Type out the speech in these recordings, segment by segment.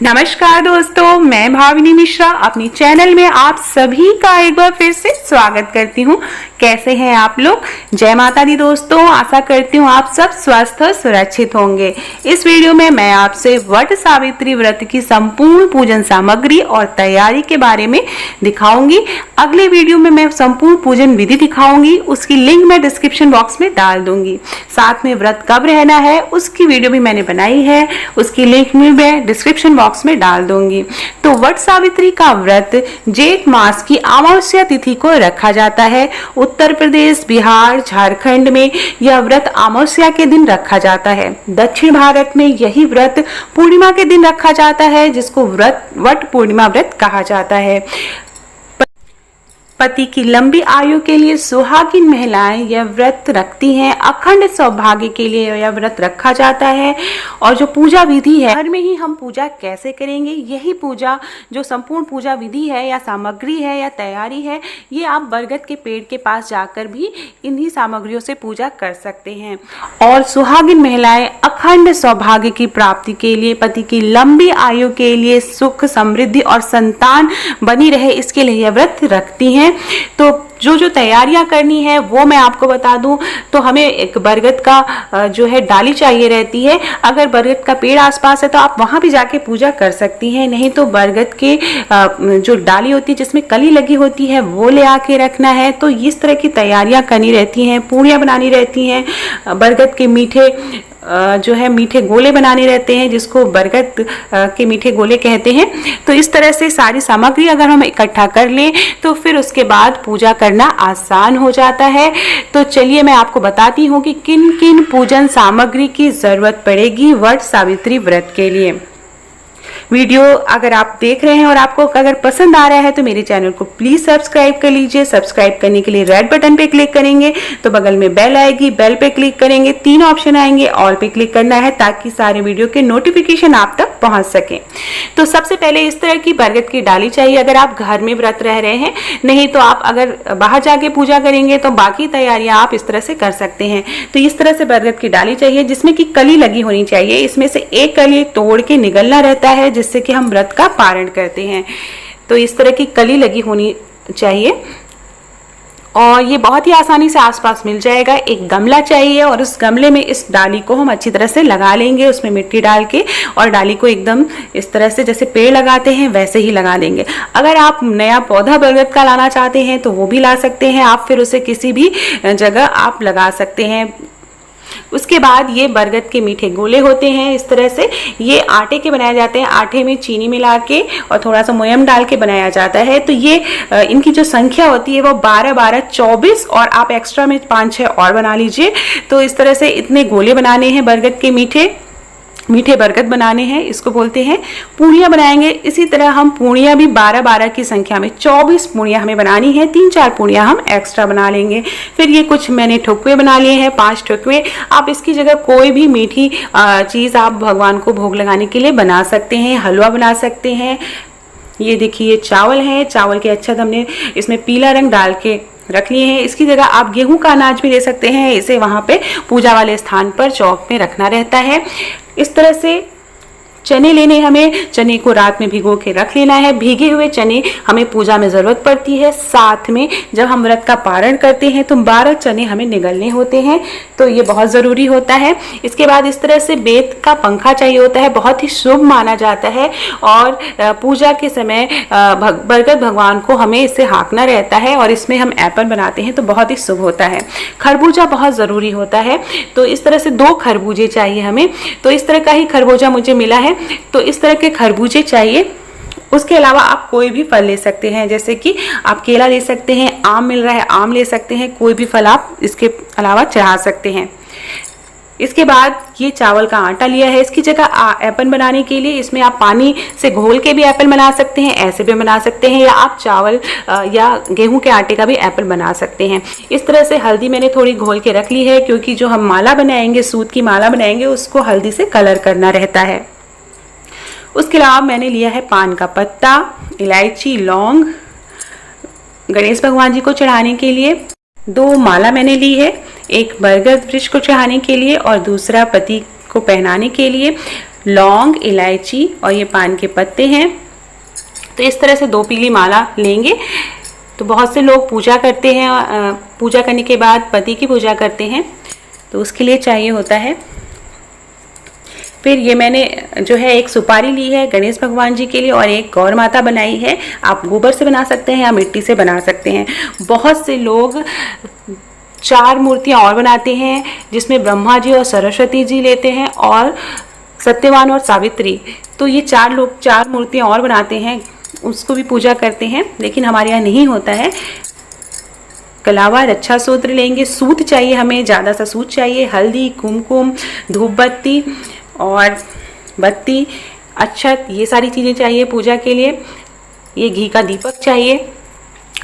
नमस्कार दोस्तों, मैं भाविनी मिश्रा अपनी चैनल में आप सभी का एक बार फिर से स्वागत करती हूँ। कैसे हैं आप लोग? जय माता दी दोस्तों, आशा करती हूँ आप सब स्वस्थ और सुरक्षित होंगे। इस वीडियो में मैं आपसे वट सावित्री व्रत की संपूर्ण पूजन सामग्री और तैयारी के बारे में दिखाऊंगी। अगले वीडियो में मैं संपूर्ण पूजन विधि दिखाऊंगी, उसकी लिंक मैं डिस्क्रिप्शन बॉक्स में डाल दूंगी। साथ में व्रत कब रहना है उसकी वीडियो भी मैंने बनाई है, उसकी लिंक भी मैं डिस्क्रिप्शन बॉक्स में डाल दूंगी। तो वट सावित्री का व्रत जेठ मास की अमावस्या तिथि को रखा जाता है। उत्तर प्रदेश, बिहार, झारखंड में यह व्रत अमावस्या के दिन रखा जाता है। दक्षिण भारत में यही व्रत पूर्णिमा के दिन रखा जाता है, जिसको वट पूर्णिमा व्रत कहा जाता है। पति की लंबी आयु के लिए सुहागिन महिलाएं यह व्रत रखती हैं। अखंड सौभाग्य के लिए यह व्रत रखा जाता है। और जो पूजा विधि है, घर में ही हम पूजा कैसे करेंगे, यही पूजा जो संपूर्ण पूजा विधि है या सामग्री है या तैयारी है, ये आप बरगद के पेड़ के पास जाकर भी इन्हीं सामग्रियों से पूजा कर सकते हैं। और सुहागिन महिलाएं अखंड सौभाग्य की प्राप्ति के लिए, पति की लंबी आयु के लिए, सुख समृद्धि और संतान बनी रहे, इसके लिए यह व्रत रखती हैं। तो जो तैयारियां करनी है वो मैं आपको बता दूं। तो हमें एक बरगद का जो है डाली चाहिए रहती है। अगर बरगद का पेड़ आसपास है तो आप वहां भी जाके पूजा कर सकती हैं, नहीं तो बरगद के जो डाली होती है जिसमें कली लगी होती है वो ले आके रखना है। तो इस तरह की तैयारियां करनी रहती हैं, पूड़ियां बनानी रहती हैं, बरगद के मीठे गोले बनाने रहते हैं, जिसको बरगद के मीठे गोले कहते हैं। तो इस तरह से सारी सामग्री अगर हम इकट्ठा कर लें तो फिर उसके बाद पूजा करना आसान हो जाता है। तो चलिए मैं आपको बताती हूँ कि किन किन पूजन सामग्री की जरूरत पड़ेगी वट सावित्री व्रत के लिए। वीडियो अगर आप देख रहे हैं और आपको अगर पसंद आ रहा है तो मेरे चैनल को प्लीज सब्सक्राइब कर लीजिए। सब्सक्राइब करने के लिए रेड बटन पे क्लिक करेंगे तो बगल में बेल आएगी, बेल पे क्लिक करेंगे, 3 ऑप्शन आएंगे, ऑल पे क्लिक करना है ताकि सारे वीडियो के नोटिफिकेशन आप तक पहुंच सके। तो सबसे पहले इस तरह की बरगद की डाली चाहिए अगर आप घर में व्रत रह रहे हैं, नहीं तो आप अगर बाहर जाके पूजा करेंगे तो बाकी तैयारियां आप इस तरह से कर सकते हैं। तो इस तरह से बरगद की डाली चाहिए जिसमें कि कली लगी होनी चाहिए। इसमें से एक कली तोड़ के निगलना रहता है जिससे कि हम व्रत का पारण करते हैं। तो इस तरह की कली लगी होनी चाहिए और ये बहुत ही आसानी से आसपास मिल जाएगा। एक गमला चाहिए और उस गमले में इस डाली को हम अच्छी तरह से लगा लेंगे, उसमें मिट्टी डाल के, और डाली को एकदम इस तरह से जैसे पेड़ लगाते हैं वैसे ही लगा देंगे। अगर आप नया पौधा बरगद का लाना चाहते हैं तो वो भी ला सकते हैं आप, फिर उसे किसी भी जगह आप लगा सकते हैं। उसके बाद ये बरगद के मीठे गोले होते हैं इस तरह से, ये आटे के बनाए जाते हैं। आटे में चीनी मिला के और थोड़ा सा मोयम डाल के बनाया जाता है। तो ये इनकी जो संख्या होती है वो 12, 12, 24 और आप एक्स्ट्रा में 5-6 और बना लीजिए। तो इस तरह से इतने गोले बनाने हैं बरगद के मीठे बरगद बनाने हैं, इसको बोलते हैं। पूड़ियाँ बनाएंगे इसी तरह हम, पूड़ियाँ भी 12-12 की संख्या में 24 पूड़ियाँ हमें बनानी है, 3-4 पूड़ियाँ हम एक्स्ट्रा बना लेंगे। फिर ये कुछ मैंने ठुकवे बना लिए हैं, 5 ठुकवे। आप इसकी जगह कोई भी मीठी चीज़ आप भगवान को भोग लगाने के लिए बना सकते हैं, हलवा बना सकते हैं। ये देखिए चावल है, चावल के अच्छे हमने इसमें पीला रंग डाल के रख लिए हैं। इसकी जगह आप गेहूं का अनाज भी ले सकते हैं, इसे वहां पे पूजा वाले स्थान पर चौक में रखना रहता है। इस तरह से चने लेने, हमें चने को रात में भिगो के रख लेना है। भीगे हुए चने हमें पूजा में जरूरत पड़ती है। साथ में जब हम व्रत का पारण करते हैं तो 12 चने हमें निगलने होते हैं, तो ये बहुत जरूरी होता है। इसके बाद इस तरह से बेत का पंखा चाहिए होता है, बहुत ही शुभ माना जाता है। और पूजा के समय बरगद भगवान को हमें इससे हाँकना रहता है और इसमें हम एपल बनाते हैं तो बहुत ही शुभ होता है। खरबूजा बहुत जरूरी होता है, तो इस तरह से 2 खरबूजे चाहिए हमें। तो इस तरह का ही खरबूजा मुझे मिला है, तो इस तरह के खरबूजे चाहिए। उसके अलावा आप कोई भी फल ले सकते हैं, जैसे कि आप केला ले सकते हैं, आम मिल रहा है आम ले सकते हैं, कोई भी फल आप इसके अलावा चढ़ा सकते हैं। इसके बाद ये चावल का आटा लिया है, इसकी जगह एपल बनाने के लिए इसमें आप पानी से घोल के भी एपल बना सकते हैं, ऐसे भी बना सकते हैं, या आप चावल या गेहूं के आटे का भी एपल बना सकते हैं। इस तरह से हल्दी मैंने थोड़ी घोल के रख ली है, क्योंकि जो हम माला बनाएंगे, सूत की माला बनाएंगे, उसको हल्दी से कलर करना रहता है। उसके अलावा मैंने लिया है पान का पत्ता, इलायची, लौंग, गणेश भगवान जी को चढ़ाने के लिए। 2 माला मैंने ली है, एक बरगद वृक्ष को चढ़ाने के लिए और दूसरा पति को पहनाने के लिए। लौंग, इलायची और ये पान के पत्ते हैं। तो इस तरह से 2 पीली माला लेंगे। तो बहुत से लोग पूजा करते हैं, पूजा करने के बाद पति की पूजा करते हैं, तो उसके लिए चाहिए होता है। फिर ये मैंने जो है एक सुपारी ली है गणेश भगवान जी के लिए और एक गौर माता बनाई है। आप गोबर से बना सकते हैं या मिट्टी से बना सकते हैं। बहुत से लोग 4 मूर्तियाँ और बनाते हैं, जिसमें ब्रह्मा जी और सरस्वती जी लेते हैं और सत्यवान और सावित्री। तो ये 4 लोग 4 मूर्तियाँ और बनाते हैं, उसको भी पूजा करते हैं, लेकिन हमारे यहाँ नहीं होता है। कलावा, रक्षा सूत्र लेंगे, सूत चाहिए हमें, ज़्यादा सा सूत चाहिए, हल्दी, कुमकुम, धूप बत्ती और बत्ती, अक्षत, ये सारी चीज़ें चाहिए पूजा के लिए। ये घी का दीपक चाहिए।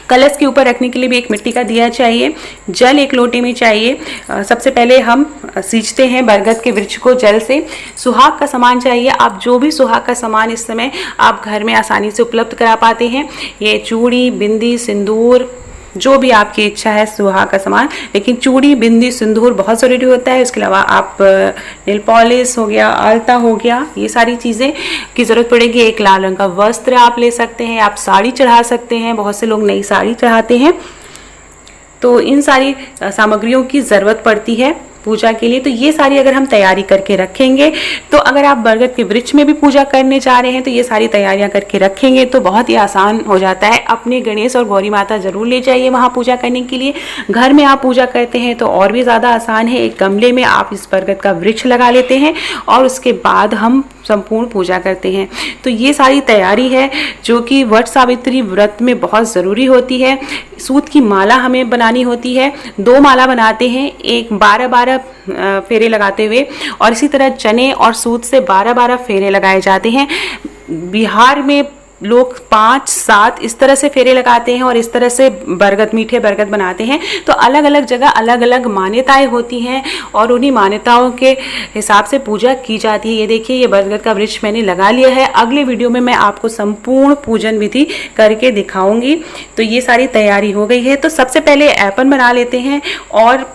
कलश के ऊपर रखने के लिए भी एक मिट्टी का दिया चाहिए। जल 1 लोटे में चाहिए। सबसे पहले हम सींचते हैं बरगद के वृक्ष को जल से। सुहाग का सामान चाहिए। आप जो भी सुहाग का सामान इस समय आप घर में आसानी से उपलब्ध करा पाते हैं, ये चूड़ी, बिंदी, सिंदूर, जो भी आपकी इच्छा है सुहाग का सामान, लेकिन चूड़ी, बिंदी, सिंदूर बहुत ज़रूरी होता है। उसके अलावा आप नेल पॉलिश हो गया, आलता हो गया, ये सारी चीज़ें की ज़रूरत पड़ेगी। एक लाल रंग का वस्त्र आप ले सकते हैं, आप साड़ी चढ़ा सकते हैं, बहुत से लोग नई साड़ी चढ़ाते हैं। तो इन सारी सामग्रियों की ज़रूरत पड़ती है पूजा के लिए। तो ये सारी अगर हम तैयारी करके रखेंगे, तो अगर आप बरगद के वृक्ष में भी पूजा करने जा रहे हैं तो ये सारी तैयारियां करके रखेंगे तो बहुत ही आसान हो जाता है। अपने गणेश और गौरी माता जरूर ले जाइए वहाँ पूजा करने के लिए। घर में आप पूजा करते हैं तो और भी ज़्यादा आसान है। एक गमले में आप इस बरगद का वृक्ष लगा लेते हैं और उसके बाद हम संपूर्ण पूजा करते हैं। तो ये सारी तैयारी है जो कि वट सावित्री व्रत में बहुत ज़रूरी होती है। सूत की माला हमें बनानी होती है। 2 माला बनाते हैं, एक 12-12 फेरे लगाते हुए, और इसी तरह चने और सूत से 12-12 फेरे लगाए जाते हैं। बिहार में लोग 5-7 इस तरह से फेरे लगाते हैं और इस तरह से बरगद, मीठे बरगद बनाते हैं। तो अलग अलग जगह अलग अलग मान्यताएं होती हैं और उन्हीं मान्यताओं के हिसाब से पूजा की जाती है। ये देखिए, ये बरगद का वृक्ष मैंने लगा लिया है। अगले वीडियो में मैं आपको संपूर्ण पूजन विधि करके दिखाऊंगी। तो ये सारी तैयारी हो गई है। तो सबसे पहले ऐपन बना लेते हैं और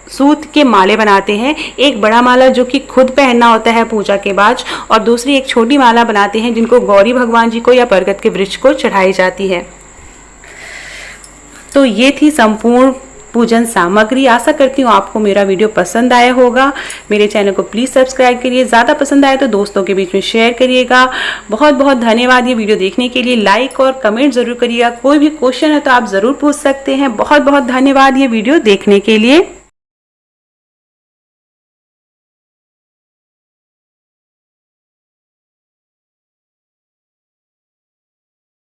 सूत के माले बनाते हैं। एक बड़ा माला जो कि खुद पहनना होता है पूजा के बाद, और दूसरी एक छोटी माला बनाते हैं जिनको गौरी भगवान जी को या बरगद के वृक्ष को चढ़ाई जाती है। तो ये थी संपूर्ण पूजन सामग्री। आशा करती हूँ आपको मेरा वीडियो पसंद आया होगा। मेरे चैनल को प्लीज़ सब्सक्राइब करिए। ज़्यादा पसंद आए तो दोस्तों के बीच में शेयर करिएगा। बहुत बहुत धन्यवाद ये वीडियो देखने के लिए। लाइक और कमेंट ज़रूर करिएगा। कोई भी क्वेश्चन है तो आप ज़रूर पूछ सकते हैं। बहुत बहुत धन्यवाद ये वीडियो देखने के लिए।